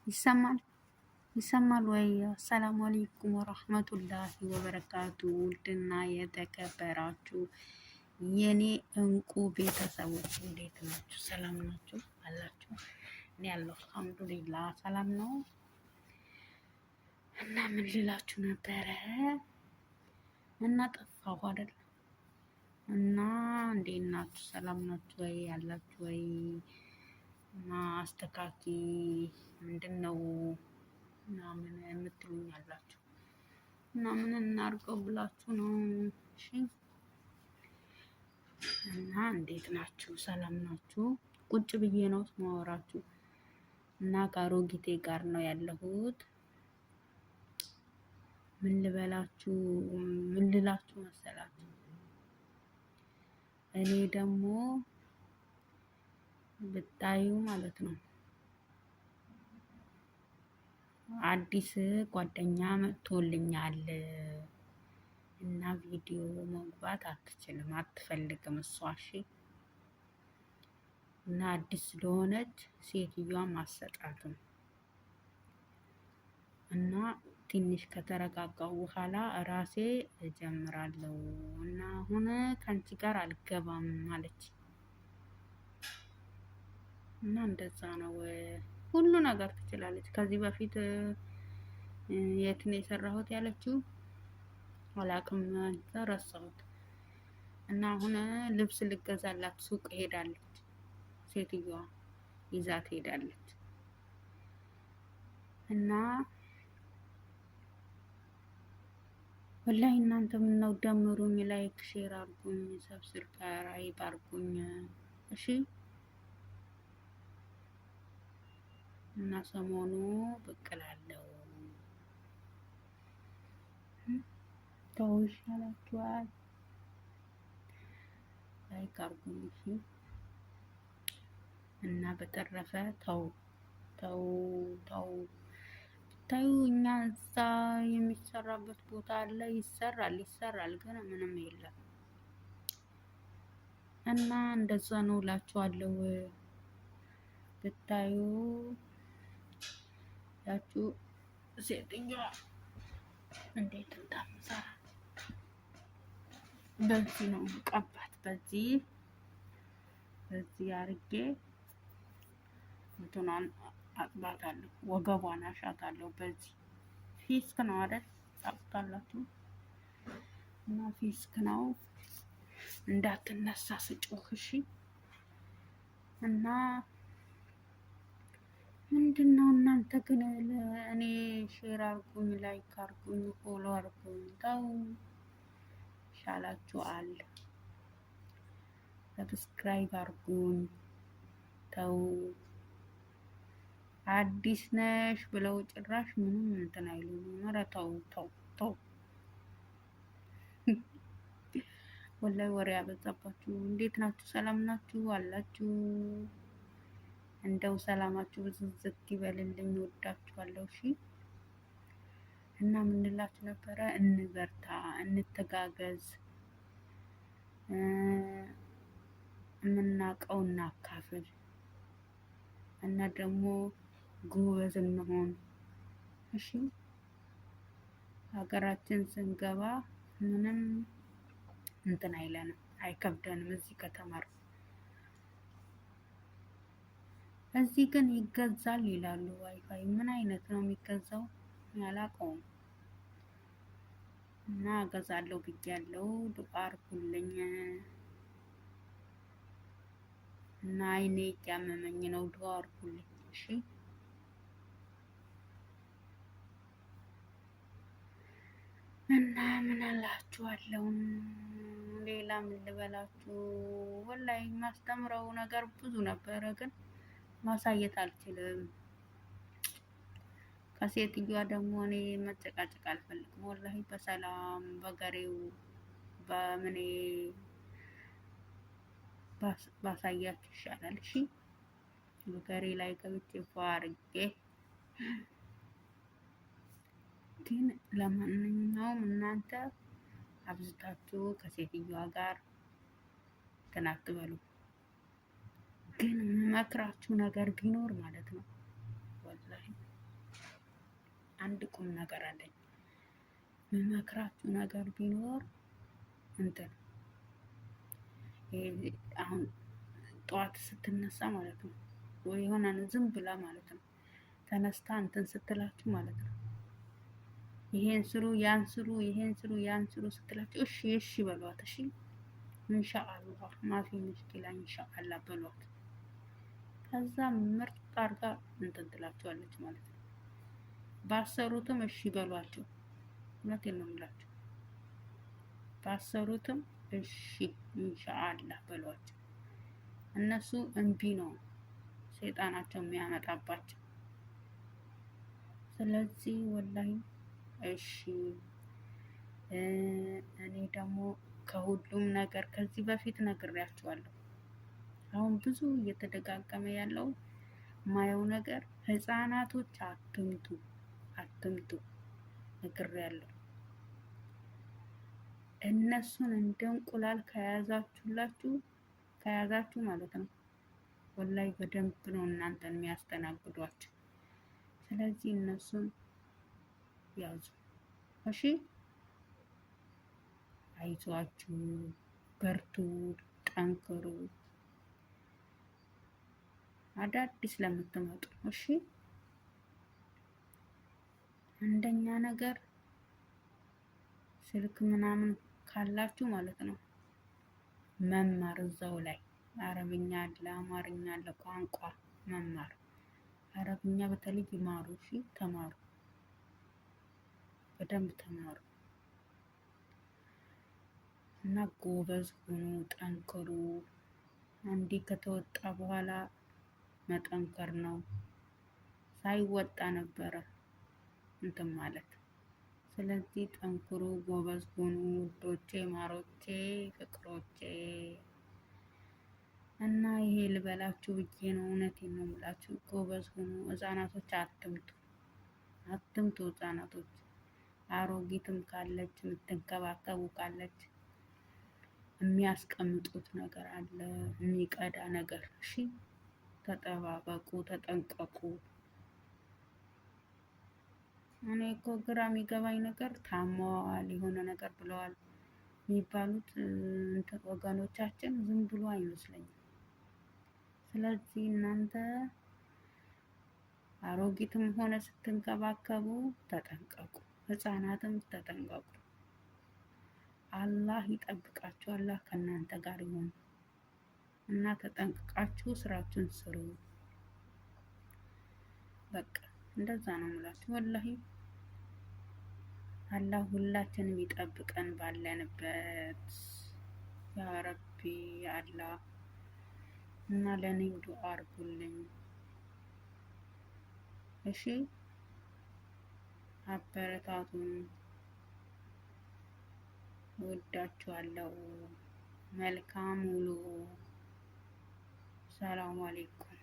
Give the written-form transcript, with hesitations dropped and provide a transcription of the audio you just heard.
ይሰማል ይሰማል ወይ? አሰላሙ አለይኩም ወራህመቱላሂ ወበረካቱ። ውድና የተከበራችሁ የኔ እንቁ ቤተሰቦች እንዴት ናችሁ? ሰላም ናችሁ አላችሁ? እኔ ያለሁ አልሐምዱሊላህ ሰላም ነው። እና ምን ልላችሁ ነበረ እና ጠፋሁ አይደል? እና እንዴት ናችሁ? ሰላም ናችሁ ወይ? አላችሁ ወይ? እና አስተካኪ ምንድን ነው ምናምን የምትሉኝ አላችሁ እና ምን እናድርገው ብላችሁ ነው። እሺ እና እንዴት ናችሁ? ሰላም ናችሁ? ቁጭ ብዬ ነው ማወራችሁ እና ከአሮጊቴ ጋር ነው ያለሁት። ምን ልበላችሁ፣ ምን ልላችሁ መሰላችሁ? እኔ ደግሞ ብታዩ ማለት ነው አዲስ ጓደኛ መጥቶልኛል እና ቪዲዮ መግባት አትችልም፣ አትፈልግም እሷ። እሺ እና አዲስ ስለሆነች ሴትዮዋ ማሰጣትም እና ትንሽ ከተረጋጋው በኋላ ራሴ እጀምራለሁ እና አሁን ከአንቺ ጋር አልገባም ማለች እና እንደዛ ነው። ሁሉ ነገር ትችላለች። ከዚህ በፊት የት ነው የሰራሁት ያለችው አላቅም፣ ረሳሁት። እና አሁን ልብስ ልገዛላት ሱቅ ሄዳለች። ሴትዮዋ ይዛ ትሄዳለች እና ወላሂ እናንተ ምነው ደምሩኝ፣ ላይክ ሼር አርጉኝ፣ ሰብስክራይብ አርጉኝ እሺ። እና ሰሞኑ ብቅ እላለሁ። ተው ይሻላችኋል፣ ላይክ አርጉኝ እሺ። እና በተረፈ ተው ተው ተው ታዩ። እኛ እዛ የሚሰራበት ቦታ አለ፣ ይሰራል ግን ምንም የለም። እና እንደዛ ነው እላችኋለሁ። ብታዩ ያችሁ ሴትዮዋ እንዴት እንደምሰራ በዚህ ነው ቀባት፣ በዚህ አርጌ እንትኗን አጥባታለሁ፣ ወገቧን አሻታለሁ። በዚህ ፊስክ ነው አይደል? ታውቃላችሁ። እና ፊስክ ነው እንዳትነሳ ስጮህ እሺ። እና ምንድነው እናንተ ግን እኔ ሼር አርጉኝ፣ ላይክ አርጉኝ፣ ፎሎ አርጉኝ። ተው ይሻላችኋል። ሰብስክራይብ አርጉኝ። ተው አዲስ ነሽ ብለው ጭራሽ ምንም እንትን አይሉም። ኧረ ተው ተው ተው፣ ወላሂ ወሬ ያበዛባችሁ። እንዴት ናችሁ? ሰላም ናችሁ አላችሁ? እንደው ሰላማችሁ ብዝዝት ይበልልኝ። ወዳችኋለሁ። እሺ እና ምንላችሁ ነበረ? እንበርታ፣ እንተጋገዝ፣ የምናውቀው እናካፍል እና ደግሞ ጎበዝ እንሆን እሺ። ሀገራችን ስንገባ ምንም እንትን አይለንም፣ አይከብደንም። እዚህ ከተማር እዚህ ግን ይገዛል ይላሉ። ዋይፋይ ምን አይነት ነው የሚገዛው? አላውቀውም። እና እገዛለሁ ብያለሁ። ዱአ አርጉልኝ እና አይኔ እያመመኝ ነው። ዱአ አርጉልኝ እሺ። እና ምን እላችኋለሁ፣ ሌላ ምን ልበላችሁ? ወላሂ ማስተምረው ነገር ብዙ ነበረ፣ ግን ማሳየት አልችልም። ከሴትዮዋ ደግሞ እኔ መጨቃጨቅ አልፈልግም። ወላሂ በሰላም በገሬው በምኔ ባሳያችሁ ይሻላል። እሺ በገሬ ላይ ገብቼ ፏርጌ። ግን ለማንኛውም እናንተ አብዝታችሁ ከሴትዮዋ ጋር እንትን አትበሉ። ግን መክራችሁ ነገር ቢኖር ማለት ነው ወላሂ አንድ ቁም ነገር አለኝ። መመክራችሁ ነገር ቢኖር እንትን አሁን ጠዋት ስትነሳ ማለት ነው ወይ የሆነ ዝም ብላ ማለት ነው ተነስታ እንትን ስትላችሁ ማለት ነው ይሄን ስሩ ያን ስሩ ይሄን ስሩ ያን ስሩ ስትላችሁ እሺ እሺ በሏት። እሺ ኢንሻአላህ ማፊ ሙሽኪላ ኢንሻአላህ በሏት። ከዛ ምርጥ አድርጋ እንትን ትላችኋለች ማለት ነው። ባሰሩትም እሺ በሏቸው። እውነቴን ነው የምላችሁ። ባሰሩትም እሺ ኢንሻአላህ በሏቸው። እነሱ እምቢ ነው ሰይጣናቸው የሚያመጣባቸው። ስለዚህ ወላሂ እሺ እኔ ደግሞ ከሁሉም ነገር ከዚህ በፊት ነግሬያቸዋለሁ። አሁን ብዙ እየተደጋገመ ያለው ማየው ነገር ህፃናቶች አትምቱ ነግሬያለሁ። እነሱን እንደ እንቁላል ከያዛችሁ ማለት ነው ወላይ በደንብ ነው እናንተን የሚያስተናግዷቸው። ስለዚህ እነሱን ያዙ እሺ። አይዟችሁ፣ በርቱ፣ ጠንክሩ። አዳዲስ ለምትመጡ እሺ። አንደኛ ነገር ስልክ ምናምን ካላችሁ ማለት ነው መማር እዛው ላይ አረብኛ አለ፣ አማርኛ አለ፣ ቋንቋ መማር። አረብኛ በተለይ ይማሩ እሺ። ተማሩ፣ በደንብ ተማሩ እና ጎበዝ ሁኑ፣ ጠንክሩ። አንዴ ከተወጣ በኋላ መጠንከር ነው። ሳይወጣ ነበረ እንትን ማለት። ስለዚህ ጠንክሩ፣ ጎበዝ ሁኑ ውዶቼ፣ ማሮቼ፣ ፍቅሮቼ እና ይሄ ልበላችሁ ብዬ ነው። እውነቴን ነው የምላችሁ። ጎበዝ ሁኑ። ህፃናቶች አትምቱ ህፃናቶች። አሮጊትም ካለች የምትንከባከቡ ካለች የሚያስቀምጡት ነገር አለ፣ የሚቀዳ ነገር። እሺ ተጠባበቁ፣ ተጠንቀቁ። እኔ እኮ ግራ የሚገባኝ ነገር ታመዋል የሆነ ነገር ብለዋል የሚባሉት ወገኖቻችን ዝም ብሎ አይመስለኝም። ስለዚህ እናንተ አሮጊትም ሆነ ስትንከባከቡ ተጠንቀቁ፣ ህፃናትም ተጠንቀቁ። አላህ ይጠብቃችሁ። አላህ ከእናንተ ጋር ይሁን እና ተጠንቅቃችሁ ስራችሁን ስሩ። በቃ እንደዛ ነው የምላችሁ። ወላሂ አላህ ሁላችንም ይጠብቀን ባለንበት ያ ረቢ አላህ። እና ለኔም ዱአ አድርጉልኝ እሺ። አበረታቱን። ወዳችኋለሁ። መልካም ውሎ። ሰላም አለይኩም።